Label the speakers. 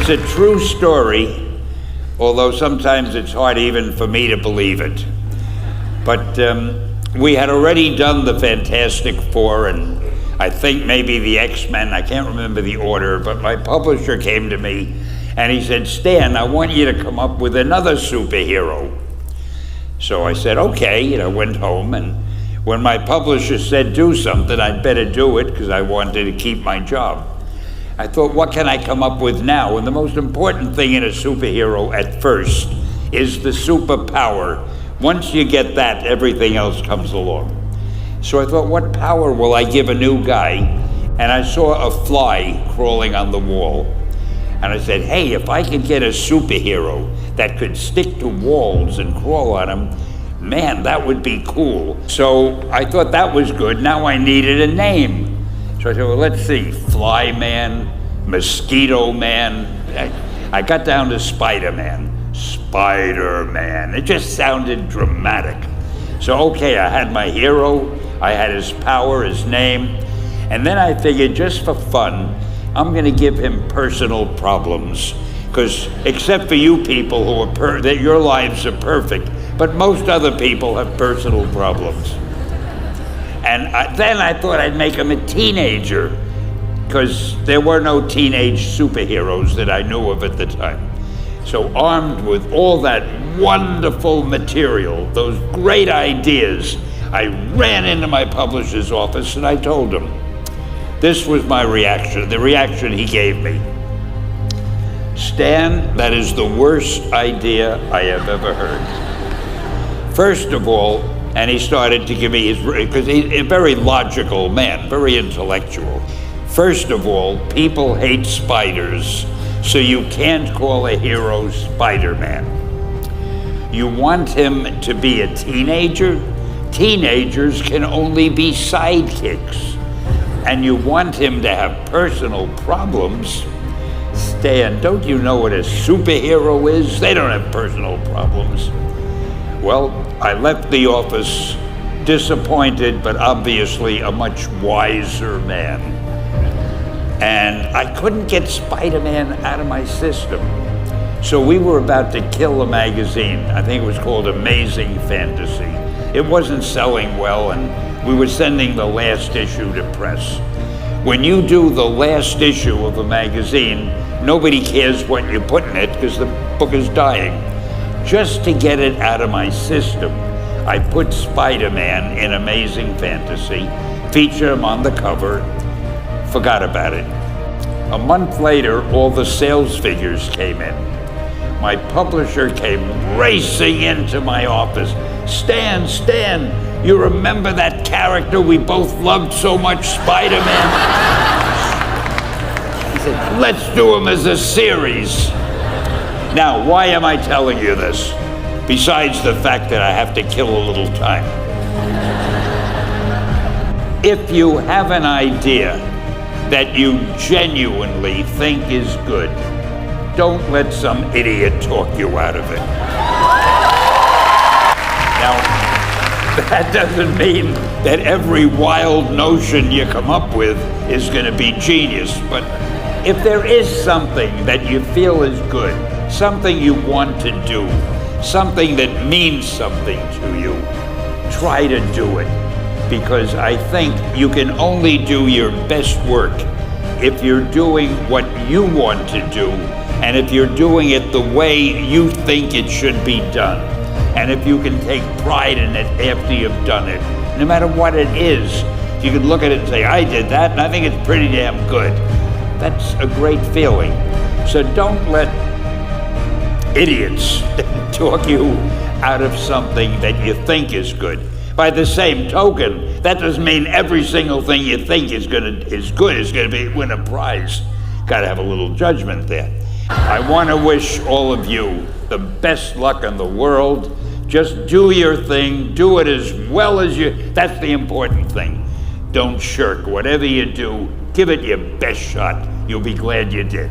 Speaker 1: It's a true story, although sometimes it's hard even for me to believe it. But we had already done the Fantastic Four and I think maybe the X-Men, I can't remember the order, but my publisher came to me and he said, Stan, I want you to come up with another superhero. So I said, okay, and I went home, and when my publisher said do something, I'd better do it because I wanted to keep my job. I thought, what can I come up with now? And the most important thing in a superhero at first is the superpower. Once you get that, everything else comes along. So I thought, what power will I give a new guy? And I saw a fly crawling on the wall. And I said, hey, if I could get a superhero that could stick to walls and crawl on them, man, that would be cool. So I thought that was good. Now I needed a name. So I said, well, let's see, Fly Man, Mosquito Man. I got down to Spider-Man. Spider-Man. It just sounded dramatic. So, okay, I had my hero, I had his power, his name, and then I figured just for fun, I'm gonna give him personal problems. Because except for you people who are that your lives are perfect, but most other people have personal problems. And then I thought I'd make him a teenager, because there were no teenage superheroes that I knew of at the time. So armed with all that wonderful material, those great ideas, I ran into my publisher's office and I told him. This was my reaction, the reaction he gave me. Stan, that is the worst idea I have ever heard. First of all, and he started to give me his, because he's a very logical man, very intellectual. First of all, people hate spiders, so you can't call a hero Spider-Man. You want him to be a teenager? Teenagers can only be sidekicks. And you want him to have personal problems? Stan, don't you know what a superhero is? They don't have personal problems. Well, I left the office disappointed, but obviously a much wiser man. And I couldn't get Spider-Man out of my system. So we were about to kill a magazine. I think it was called Amazing Fantasy. It wasn't selling well, and we were sending the last issue to press. When you do the last issue of a magazine, nobody cares what you put in it because the book is dying. Just to get it out of my system, I put Spider-Man in Amazing Fantasy, featured him on the cover, forgot about it. A month later, all the sales figures came in. My publisher came racing into my office. Stan, you remember that character we both loved so much, Spider-Man? He said, let's do him as a series. Now, why am I telling you this? Besides the fact that I have to kill a little time. If you have an idea that you genuinely think is good, don't let some idiot talk you out of it. Now, that doesn't mean that every wild notion you come up with is going to be genius, but if there is something that you feel is good, something you want to do, something that means something to you, try to do it. Because I think you can only do your best work if you're doing what you want to do, and if you're doing it the way you think it should be done. And if you can take pride in it after you've done it, no matter what it is, you can look at it and say, I did that, and I think it's pretty damn good. That's a great feeling. So don't let idiots talk you out of something that you think is good. By the same token, that doesn't mean every single thing you think is good is going to win a prize. Got to have a little judgment there. I want to wish all of you the best luck in the world. Just do your thing, do it as well as that's the important thing. Don't shirk. Whatever you do, give it your best shot. You'll be glad you did.